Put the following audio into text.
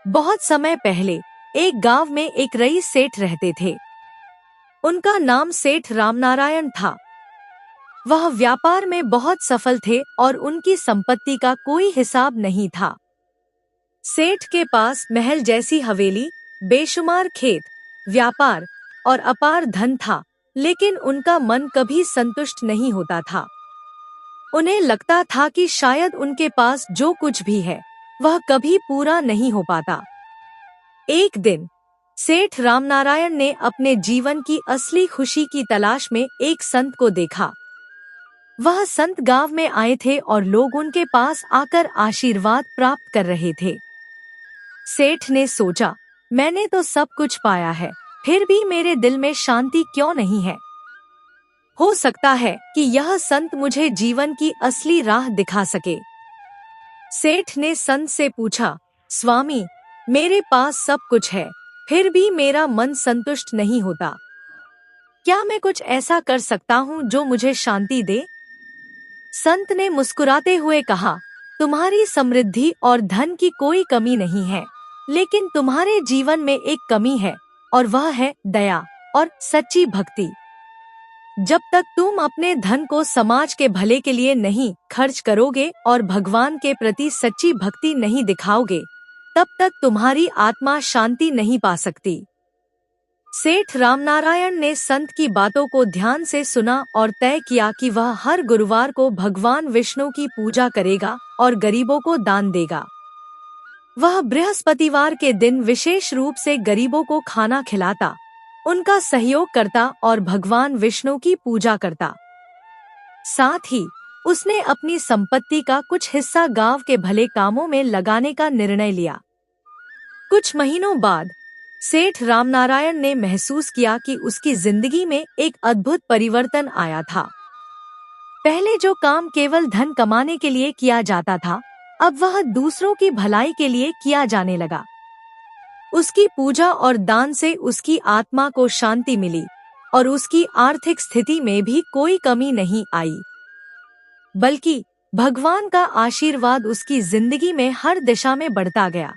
बहुत समय पहले एक गांव में एक रईस सेठ रहते थे। उनका नाम सेठ रामनारायण था। वह व्यापार में बहुत सफल थे और उनकी संपत्ति का कोई हिसाब नहीं था। सेठ के पास महल जैसी हवेली, बेशुमार खेत, व्यापार और अपार धन था, लेकिन उनका मन कभी संतुष्ट नहीं होता था। उन्हें लगता था कि शायद उनके पास जो कुछ भी है वह कभी पूरा नहीं हो पाता। एक दिन सेठ रामनारायण ने अपने जीवन की असली खुशी की तलाश में एक संत को देखा। वह संत गांव में आए थे और लोग उनके पास आकर आशीर्वाद प्राप्त कर रहे थे। सेठ ने सोचा, मैंने तो सब कुछ पाया है, फिर भी मेरे दिल में शांति क्यों नहीं है? हो सकता है कि यह संत मुझे जीवन की असली राह दिखा सके। सेठ ने संत से पूछा, स्वामी, मेरे पास सब कुछ है, फिर भी मेरा मन संतुष्ट नहीं होता। क्या मैं कुछ ऐसा कर सकता हूँ जो मुझे शांति दे? संत ने मुस्कुराते हुए कहा, तुम्हारी समृद्धि और धन की कोई कमी नहीं है, लेकिन तुम्हारे जीवन में एक कमी है और वह है दया और सच्ची भक्ति। जब तक तुम अपने धन को समाज के भले के लिए नहीं खर्च करोगे और भगवान के प्रति सच्ची भक्ति नहीं दिखाओगे, तब तक तुम्हारी आत्मा शांति नहीं पा सकती। सेठ रामनारायण ने संत की बातों को ध्यान से सुना और तय किया कि वह हर गुरुवार को भगवान विष्णु की पूजा करेगा और गरीबों को दान देगा। वह बृहस्पतिवार के दिन विशेष रूप से गरीबों को खाना खिलाता, उनका सहयोग करता और भगवान विष्णु की पूजा करता। साथ ही उसने अपनी संपत्ति का कुछ हिस्सा गांव के भले कामों में लगाने का निर्णय लिया। कुछ महीनों बाद सेठ रामनारायण ने महसूस किया कि उसकी जिंदगी में एक अद्भुत परिवर्तन आया था। पहले जो काम केवल धन कमाने के लिए किया जाता था, अब वह दूसरों की भलाई के लिए किया जाने लगा। उसकी पूजा और दान से उसकी आत्मा को शांति मिली और उसकी आर्थिक स्थिति में भी कोई कमी नहीं आई, बल्कि भगवान का आशीर्वाद उसकी जिंदगी में हर दिशा में बढ़ता गया।